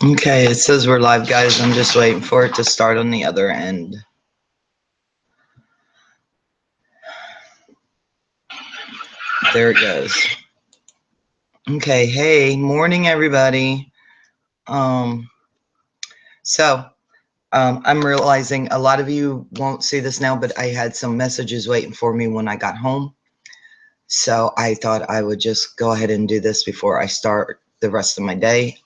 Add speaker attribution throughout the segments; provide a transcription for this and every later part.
Speaker 1: Okay, it says we're live, guys. I'm just waiting for it to start on the other end. There it goes. Okay, hey, morning, everybody. I'm realizing a lot of you won't see this now, but I had some messages waiting for me when I got home. So I thought I would just go ahead and do this before I start the rest of my day.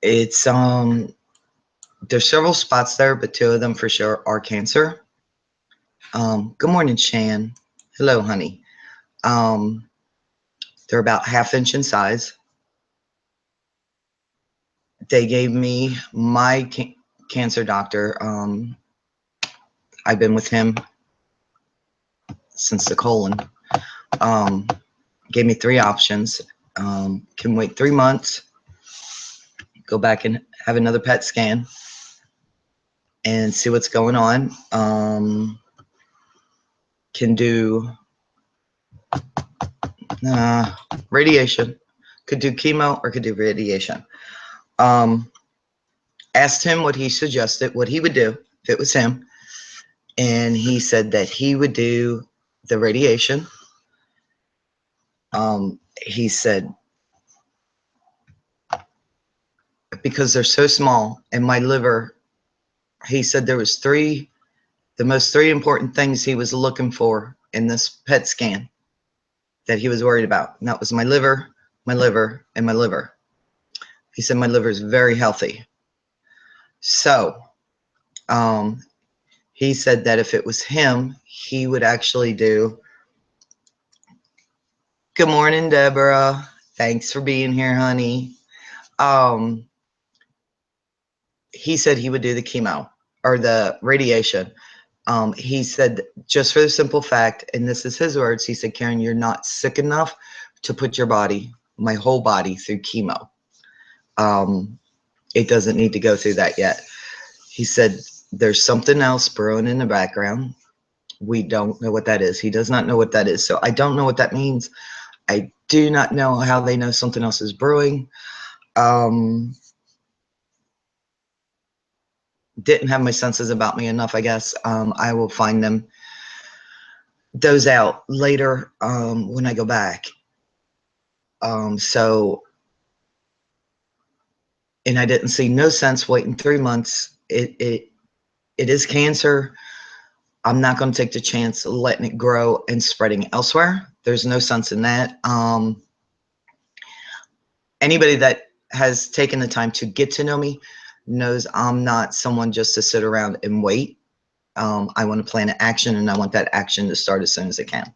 Speaker 1: It's there's several spots there, but two of them for sure are cancer. Good morning, Shan. Hello, honey. They're about 1/2 inch in size. They gave me my cancer doctor. I've been with him since the colon. Gave me 3 options. Can wait 3 months, go back and have another PET scan and see what's going on. Can do radiation. Could do chemo or could do radiation. Asked him what he suggested, what he would do if it was him. And he said that he would do the radiation. He said, because they're so small and my liver, he said there was the most 3 important things he was looking for in this PET scan that he was worried about. And that was my liver, and my liver. He said my liver is very healthy. So he said that if it was him, he would actually do. Good morning, Deborah. Thanks for being here, honey. He said he would do the chemo or the radiation. He said, just for the simple fact, and this is his words, he said, Karen, you're not sick enough to put your body, my whole body, through chemo. It doesn't need to go through that yet. He said, there's something else brewing in the background. We don't know what that is. He does not know what that is. So I don't know what that means. I do not know how they know something else is brewing. Didn't have my senses about me enough, I guess. I will find those out later when I go back. And I didn't see no sense waiting 3 months. It is cancer. I'm not going to take the chance of letting it grow and spreading elsewhere. There's no sense in that. Anybody that has taken the time to get to know me knows I'm not someone just to sit around and wait. I want to plan an action, and I want that action to start as soon as I can.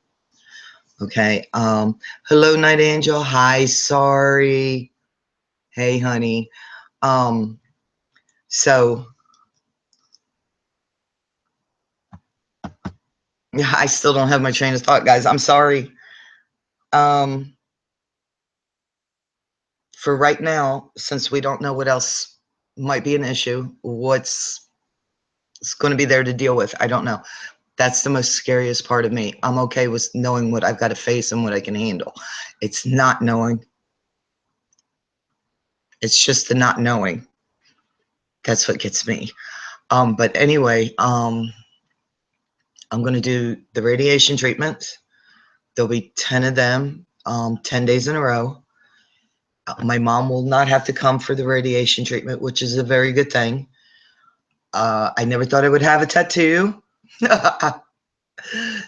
Speaker 1: Okay. Hello, Night Angel. Hi, sorry. Hey, honey. So yeah, I still don't have my train of thought, guys. I'm sorry. For right now, since we don't know what else might be an issue, what's going to be there to deal with, I don't know. That's the most scariest part of me. I'm okay with knowing what I've got to face and what I can handle. It's not knowing. It's just the not knowing. That's what gets me. But anyway, I'm going to do the radiation treatments. There'll be 10 of them, 10 days in a row. My mom will not have to come for the radiation treatment, which is a very good thing. I never thought I would have a tattoo.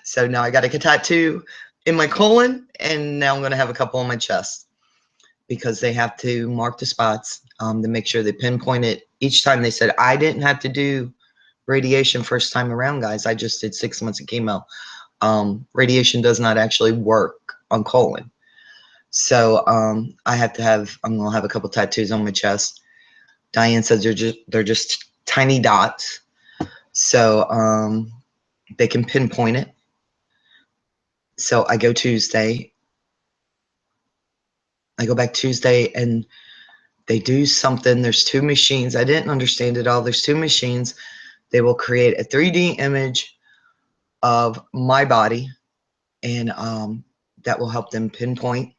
Speaker 1: So now I got a tattoo in my colon, and now I'm going to have a couple on my chest because they have to mark the spots to make sure they pinpoint it. Each time they said, I didn't have to do radiation first time around, guys. I just did 6 months of chemo. Radiation does not actually work on colon. So I'm going to have a couple tattoos on my chest. Diane says they're just tiny dots. So they can pinpoint it. So I go Tuesday. I go back Tuesday and they do something. There's 2 machines. I didn't understand it all. There's 2 machines. They will create a 3D image of my body, and that will help them pinpoint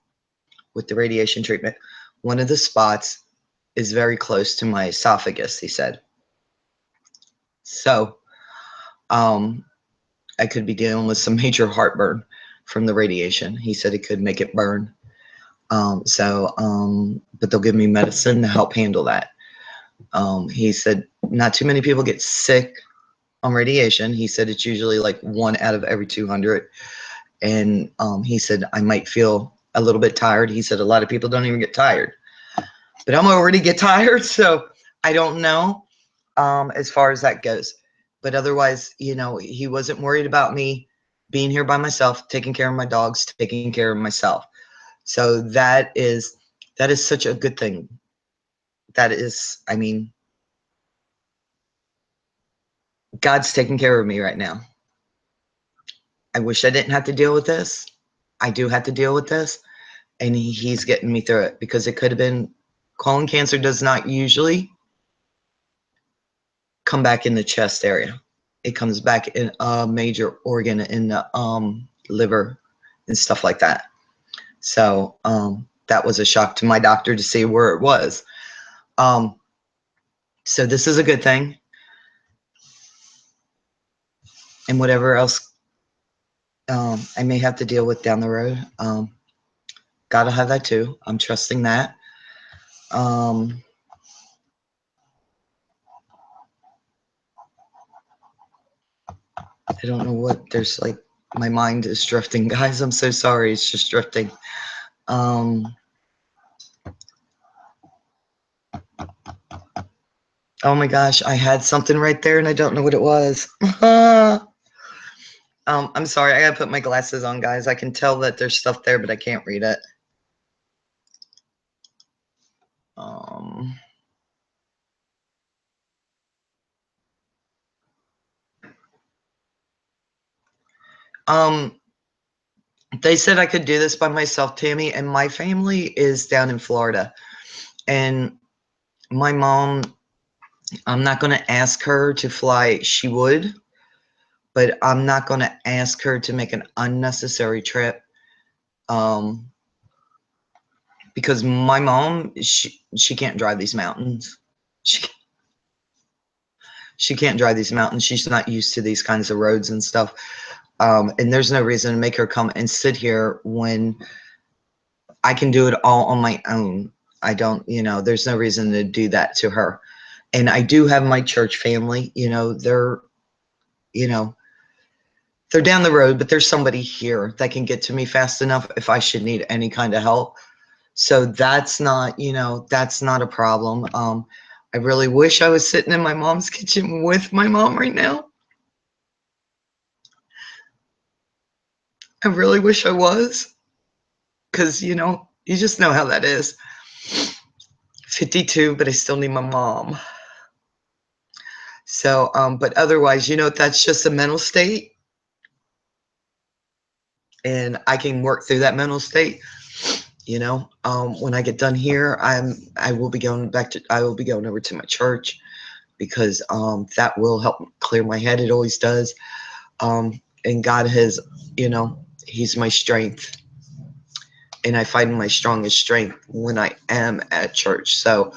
Speaker 1: with the radiation treatment. One of the spots is very close to my esophagus, he said. So I could be dealing with some major heartburn from the radiation. He said it could make it burn. But they'll give me medicine to help handle that. He said not too many people get sick on radiation. He said it's usually like 1 out of every 200. And he said I might feel a little bit tired. He said a lot of people don't even get tired. But I'm already get tired, so I don't know as far as that goes. But otherwise, you know, he wasn't worried about me being here by myself, taking care of my dogs, taking care of myself. So that is such a good thing. That is, I mean, God's taking care of me right now. I wish I didn't have to deal with this. I do have to deal with this, and he's getting me through it, because it could have been, colon cancer does not usually come back in the chest area. It comes back in a major organ in the liver and stuff like that. So that was a shock to my doctor to see where it was. So this is a good thing. And whatever else I may have to deal with down the road, God will have that too. I'm trusting that. I don't know what, there's like, my mind is drifting, guys. I'm so sorry. It's just drifting. Oh my gosh, I had something right there and I don't know what it was. I'm sorry. I gotta put my glasses on, guys. I can tell that there's stuff there, but I can't read it. They said I could do this by myself, Tammy, and my family is down in Florida. And my mom, I'm not going to ask her to fly. She would, but I'm not going to ask her to make an unnecessary trip. Because my mom, she can't drive these mountains. She can't drive these mountains. She's not used to these kinds of roads and stuff. And there's no reason to make her come and sit here when I can do it all on my own. I don't, you know, there's no reason to do that to her. And I do have my church family, you know, they're down the road, but there's somebody here that can get to me fast enough if I should need any kind of help. So that's not, you know, that's not a problem. I really wish I was sitting in my mom's kitchen with my mom right now. I really wish I was, because, you know, you just know how that is. 52, but I still need my mom. So, but otherwise, you know, that's just a mental state. And I can work through that mental state. You know, when I get done here, I will be going over to my church, because that will help clear my head. It always does. And God has, you know, He's my strength. And I find my strongest strength when I am at church. So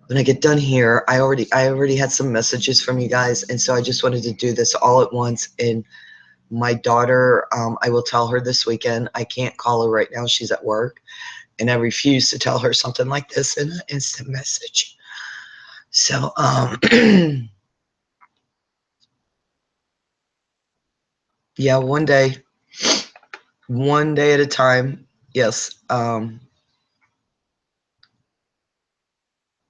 Speaker 1: when I get done here, I already had some messages from you guys, and so I just wanted to do this all at once. And my daughter, I will tell her this weekend. I can't call her right now. She's at work, and I refuse to tell her something like this in an instant message. So, yeah, one day at a time. Yes.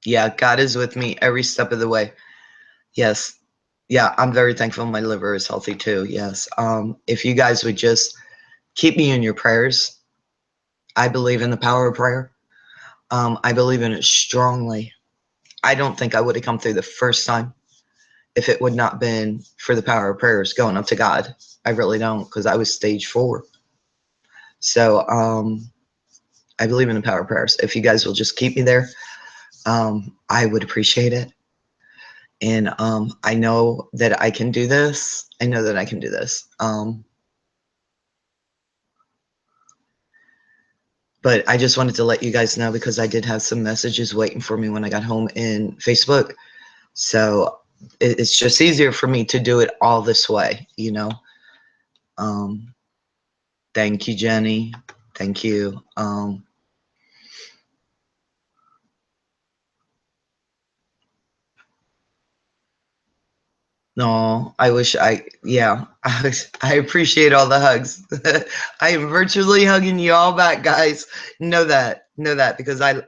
Speaker 1: Yeah, God is with me every step of the way. Yes. Yeah, I'm very thankful my liver is healthy too. Yes. If you guys would just keep me in your prayers. I believe in the power of prayer. I believe in it strongly. I don't think I would have come through the first time if it would not been for the power of prayers going up to God. I really don't, because I was stage 4. So I believe in the power of prayers. If you guys will just keep me there, I would appreciate it. And I know that I can do this. I know that I can do this. But I just wanted to let you guys know because I did have some messages waiting for me when I got home in Facebook. So it's just easier for me to do it all this way, you know. Thank you, Jenny. Thank you. No, I wish yeah, I appreciate all the hugs. I am virtually hugging you all back, guys. Know that, because I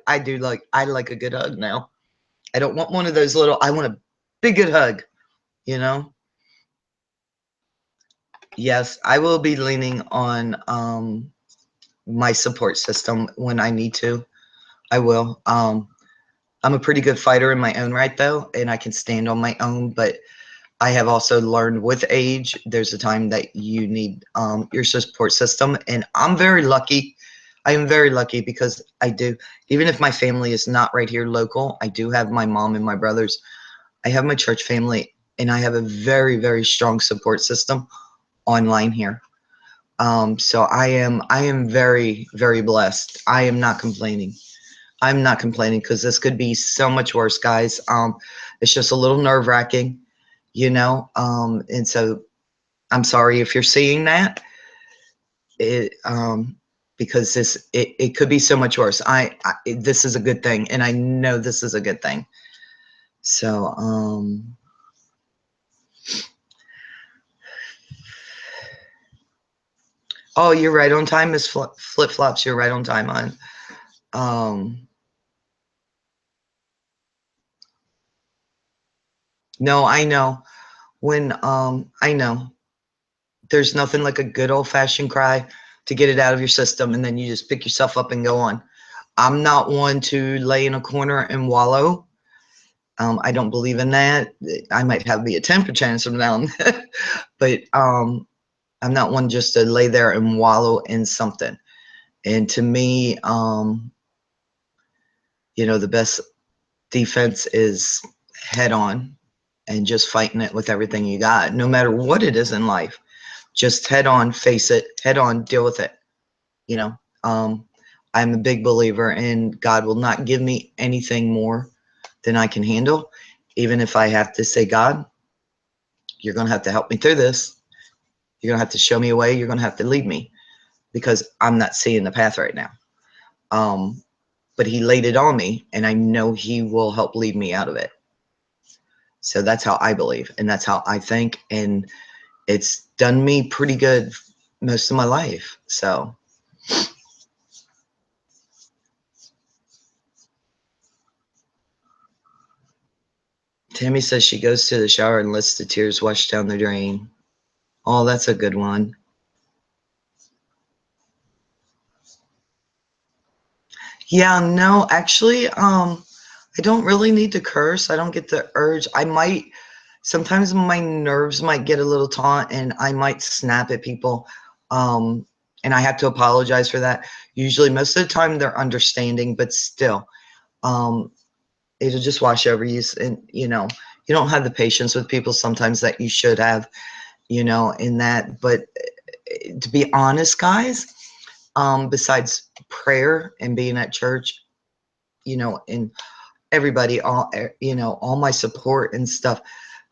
Speaker 1: like a good hug now. I don't want one of those little, I want a big good hug, you know? Yes, I will be leaning on my support system when I need to. I will. I'm a pretty good fighter in my own right though, and I can stand on my own, but I have also learned with age, there's a time that you need your support system. And I'm very lucky. I am very lucky because I do, even if my family is not right here local, I do have my mom and my brothers. I have my church family, and I have a very, very strong support system online here. So I am very, very blessed. I am not complaining. I'm not complaining because this could be so much worse, guys. It's just a little nerve wracking, you know? And so I'm sorry if you're seeing that. Because it could be so much worse. This is a good thing, and I know this is a good thing. So, oh, you're right on time, Miss Flip Flops. You're right on time, on. No, I know. I know. There's nothing like a good old fashioned cry to get it out of your system, and then you just pick yourself up and go on. I'm not one to lay in a corner and wallow. I don't believe in that. I might have be a temper tantrum now, but I'm not one just to lay there and wallow in something. And to me, you know, the best defense is head on and just fighting it with everything you got, no matter what it is in life. Just head on, face it, head on, deal with it. You know, I'm a big believer in God will not give me anything more than I can handle. Even if I have to say, God, you're going to have to help me through this. You're going to have to show me a way. You're going to have to lead me because I'm not seeing the path right now. But he laid it on me, and I know he will help lead me out of it. So that's how I believe, and that's how I think. And it's done me pretty good most of my life. So Tammy says she goes to the shower and lets the tears wash down the drain. Oh, that's a good one. Yeah, no, actually, I don't really need to curse. I don't get the urge. I might, sometimes my nerves might get a little taut and I might snap at people. And I have to apologize for that. Usually, most of the time, they're understanding, but still, it'll just wash over you. And, you know, you don't have the patience with people sometimes that you should have, you know, in that. But to be honest, guys, besides prayer and being at church, you know, and everybody, all, you know, all my support and stuff.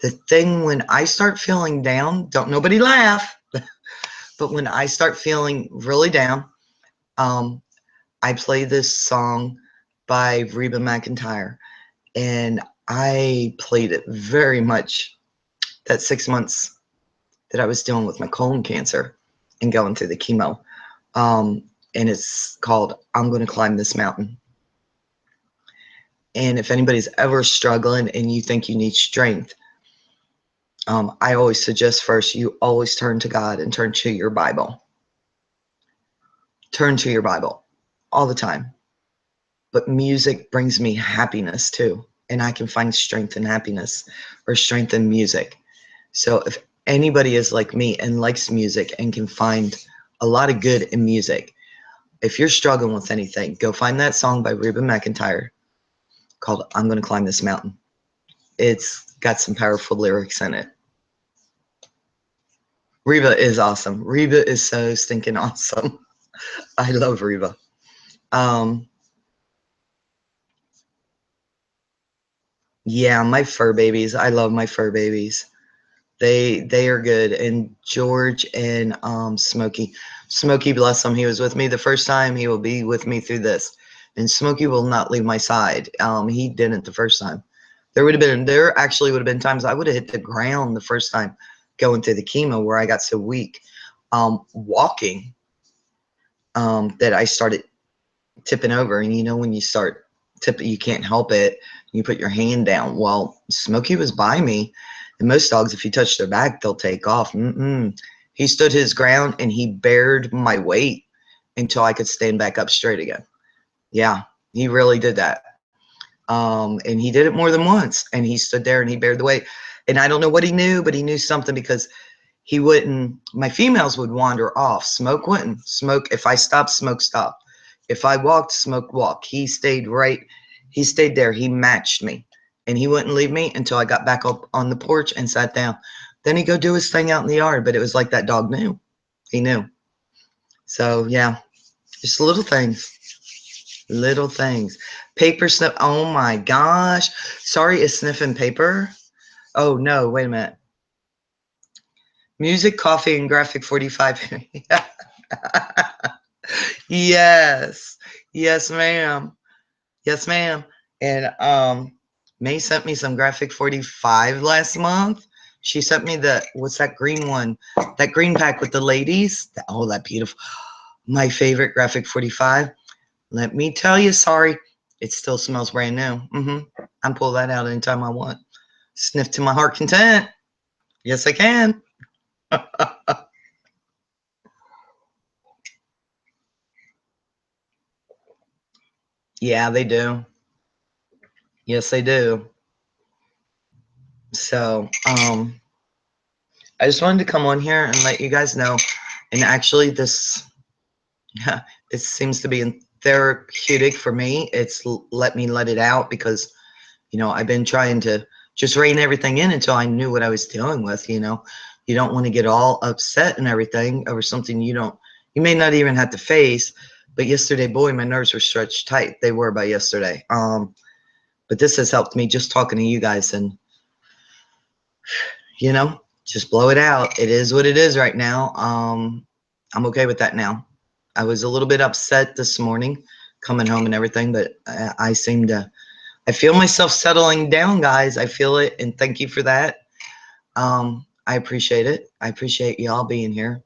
Speaker 1: The thing when I start feeling down, don't nobody laugh, but when I start feeling really down, I play this song by Reba McEntire, and I played it very much that 6 months that I was dealing with my colon cancer and going through the chemo. And it's called I'm Gonna Climb This Mountain. And if anybody's ever struggling and you think you need strength, I always suggest first you always turn to God and turn to your Bible. Turn to your Bible all the time. But music brings me happiness too. And I can find strength in happiness or strength in music. So if anybody is like me and likes music and can find a lot of good in music, if you're struggling with anything, go find that song by Reba McEntire called I'm Gonna Climb This Mountain. It's got some powerful lyrics in it. Reba is awesome. Reba is so stinking awesome. I love Reba. Um, yeah, my fur babies. I love my fur babies. They are good. And George and Smokey. Smokey, bless him, he was with me the first time. He will be with me through this. And Smokey will not leave my side. He didn't the first time. There actually would have been times I would have hit the ground the first time going through the chemo where I got so weak. Walking, that I started tipping over. And you know, when you start tipping, you can't help it. You put your hand down. Well, Smokey was by me. And most dogs, if you touch their back, they'll take off. He stood his ground and he bared my weight until I could stand back up straight again. Yeah, he really did that. And he did it more than once. And he stood there and he bared the weight. And I don't know what he knew, but he knew something, because he wouldn't, my females would wander off. Smoke wouldn't. Smoke, if I stopped, Smoke stopped. If I walked, Smoke walked. He stayed there. He matched me. And he wouldn't leave me until I got back up on the porch and sat down. Then he'd go do his thing out in the yard. But it was like that dog knew. He knew. So, yeah, just little things. Little things. Paper sniff. Oh, my gosh. Sorry, is sniffing paper? Oh, no. Wait a minute. Music, coffee, and graphic 45. Yes. Yes, ma'am. Yes, ma'am. And May sent me some graphic 45 last month. She sent me what's that green one? That green pack with the ladies. Oh, that beautiful. My favorite graphic 45. Let me tell you, sorry, it still smells brand new. I pull that out anytime I want. Sniff to my heart content. Yes, I can. Yeah, they do. Yes, they do. So, I just wanted to come on here and let you guys know. And actually, this it seems to be therapeutic for me. It's let me let it out, because, you know, I've been trying to just rein everything in until I knew what I was dealing with. You know, you don't want to get all upset and everything over something you may not even have to face. But yesterday, boy, my nerves were stretched tight. They were by yesterday. But this has helped me just talking to you guys, and, you know, just blow it out. It is what it is right now. I'm okay with that now. I was a little bit upset this morning coming home and everything, but I feel myself settling down, guys. I feel it, and thank you for that. I appreciate it. I appreciate y'all being here.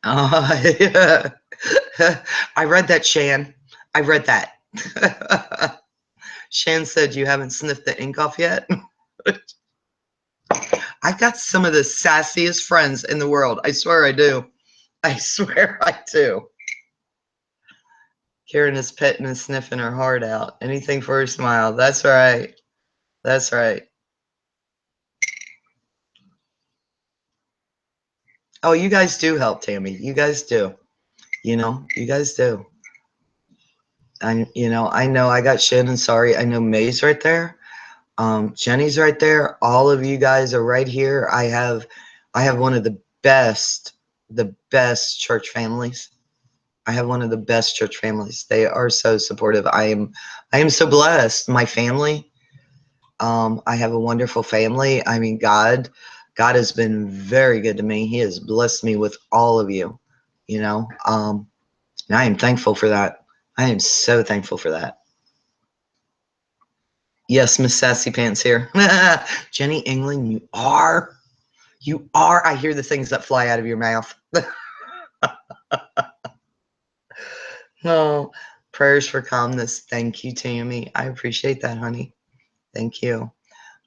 Speaker 1: I read that, Shan. I read that. Shan said you haven't sniffed the ink off yet. I've got some of the sassiest friends in the world. I swear I do. I swear I do. Karen is petting and sniffing her heart out. Anything for her smile. That's right. That's right. Oh, you guys do help, Tammy. You guys do. You know, you guys do. I know I got Shannon. Sorry. I know May's right there. Jenny's right there. All of you guys are right here. I have one of the best church families. I have one of the best church families. They are so supportive. I am so blessed. My family. I have a wonderful family. I mean, God has been very good to me. He has blessed me with all of you, you know. And I am thankful for that. I am so thankful for that. Yes, Miss Sassy Pants here. Jenny England, you are. I hear the things that fly out of your mouth. Oh, prayers for calmness. Thank you, Tammy. I appreciate that, honey. Thank you.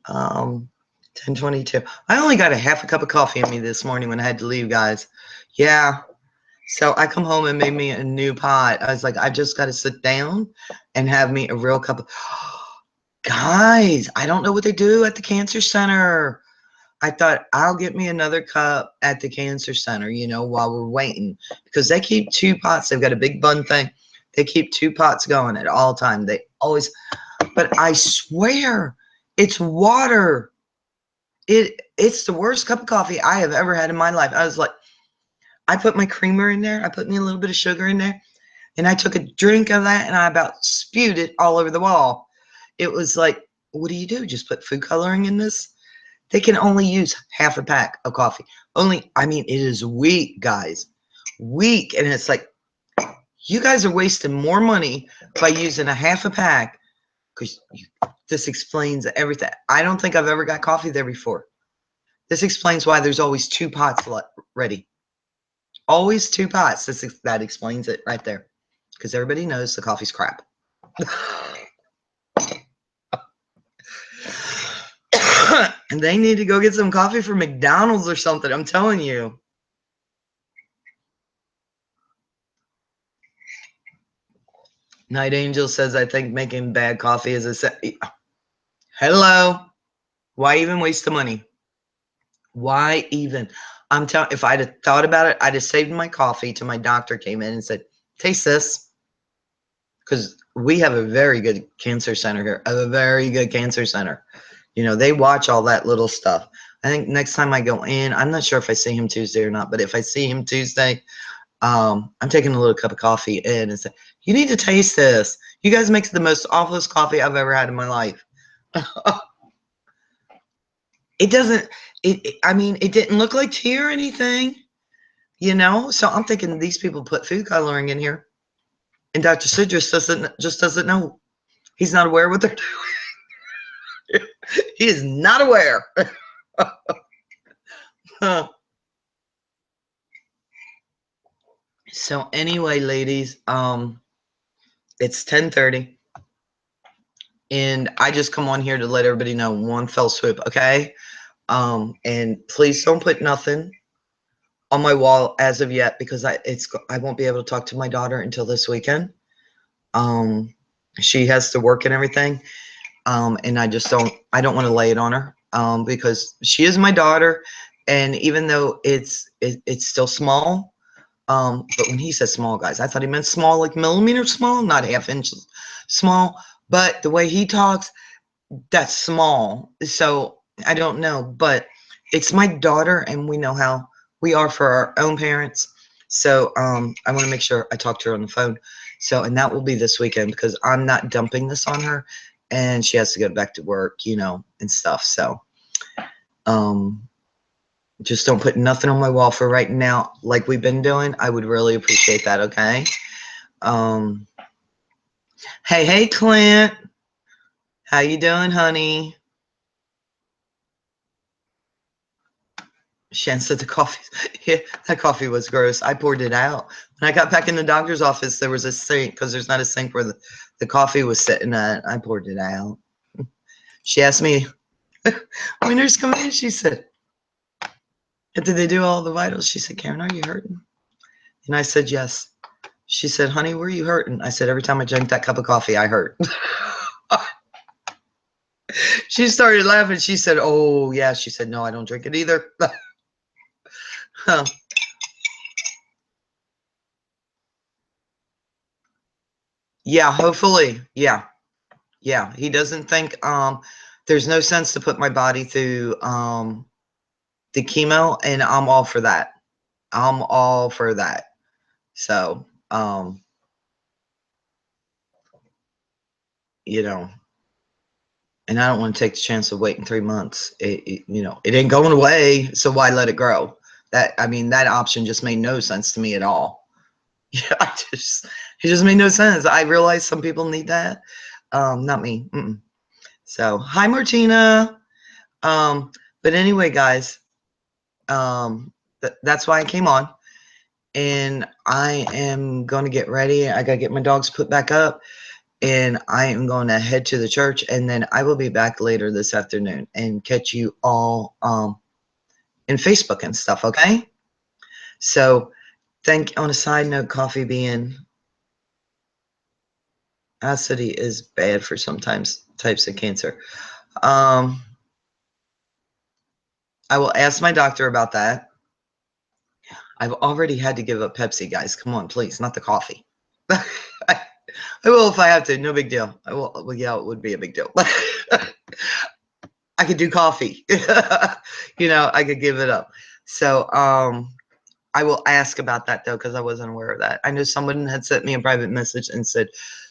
Speaker 1: 10:22. I only got a half a cup of coffee in me this morning when I had to leave, guys. Yeah. So I come home and made me a new pot. I was like, I just got to sit down and have me a real cup of. Guys, I don't know what they do at the cancer center. I thought I'll get me another cup at the cancer center, you know, while we're waiting, because they keep two pots. They've got a big bun thing. They keep two pots going at all time. They always, but I swear it's water. It's the worst cup of coffee I have ever had in my life. I was like, I put my creamer in there. I put me a little bit of sugar in there. And I took a drink of that and I about spewed it all over the wall. It was like, what do you do? Just put food coloring in this? They can only use half a pack of coffee. Only, I mean, it is weak, guys. Weak. And it's like, you guys are wasting more money by using a half a pack because this explains everything. I don't think I've ever got coffee there before. This explains why there's always 2 pots ready. Always 2 pots. That explains it right there. Because everybody knows the coffee's crap. And they need to go get some coffee from McDonald's or something. I'm telling you. Night Angel says, I think making bad coffee is a hello. Why even waste the money? Why even? I'm telling, if I'd have thought about it, I'd have saved my coffee till my doctor came in and said, taste this. Because we have a very good cancer center here. I have a very good cancer center. You know, they watch all that little stuff. I think next time I go in, I'm not sure if I see him Tuesday or not, but if I see him Tuesday, I'm taking a little cup of coffee in and say, you need to taste this. You guys make the most awfulest coffee I've ever had in my life. It doesn't, I mean, it didn't look like tea or anything, you know? So I'm thinking these people put food coloring in here. And Dr. Sid just doesn't know. He's not aware what they're doing. He is not aware. So anyway, ladies, it's 10:30. And I just come on here to let everybody know one fell swoop, okay? And please don't put nothing on my wall as of yet because I won't be able to talk to my daughter until this weekend. She has to work and everything. And I don't want to lay it on her because she is my daughter. And even though it's still small, but when he says small, guys, I thought he meant small, like millimeter small, not half inch small. But the way he talks, that's small. So I don't know, but it's my daughter and we know how we are for our own parents. So I want to make sure I talk to her on the phone. So, and that will be this weekend because I'm not dumping this on her and she has to go back to work, you know, and stuff. So just don't put nothing on my wall for right now like we've been doing. I would really appreciate that, okay? Hey, Clint. How you doing, honey? Shan said the coffee, yeah, that coffee was gross. I poured it out. When I got back in the doctor's office, there was a sink because there's not a sink where the coffee was sitting at. I poured it out. She asked me, when nurse come in, she said, did they do all the vitals? She said, Karen, are you hurting? And I said, yes. She said, honey, where are you hurting? I said, every time I drink that cup of coffee, I hurt. She started laughing. She said, oh, yeah. She said, no, I don't drink it either. Huh. Yeah, hopefully. Yeah. Yeah. He doesn't think there's no sense to put my body through the chemo, and I'm all for that. I'm all for that. So you know, and I don't want to take the chance of waiting 3 months. You know, it ain't going away, so why let it grow? I mean, that option just made no sense to me at all. Yeah, it just made no sense. I realize some people need that. Not me. So, hi, Martina. But anyway, guys, that's why I came on. And I am going to get ready. I got to get my dogs put back up. And I am going to head to the church. And then I will be back later this afternoon and catch you all in Facebook and stuff, okay? So, on a side note, coffee bean acidity is bad for sometimes types of cancer. I will ask my doctor about that. I've already had to give up Pepsi, guys. Come on, please, not the coffee. I will if I have to. No big deal. I will. Well, yeah, it would be a big deal. I could do coffee. You know, I could give it up. So, I will ask about that though, because I wasn't aware of that. I know someone had sent me a private message and said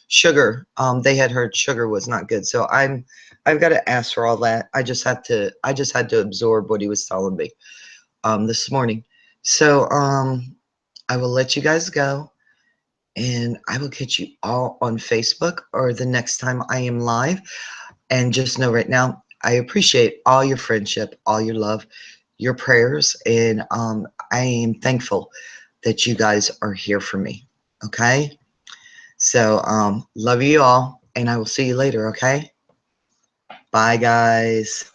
Speaker 1: sugar. They had heard sugar was not good. So I've got to ask for all that. I just had to absorb what he was telling me this morning. So I will let you guys go, and I will catch you all on Facebook or the next time I am live. And just know right now, I appreciate all your friendship, all your love, your prayers, and I am thankful that you guys are here for me. Okay? So, love you all, and I will see you later. Okay? Bye, guys.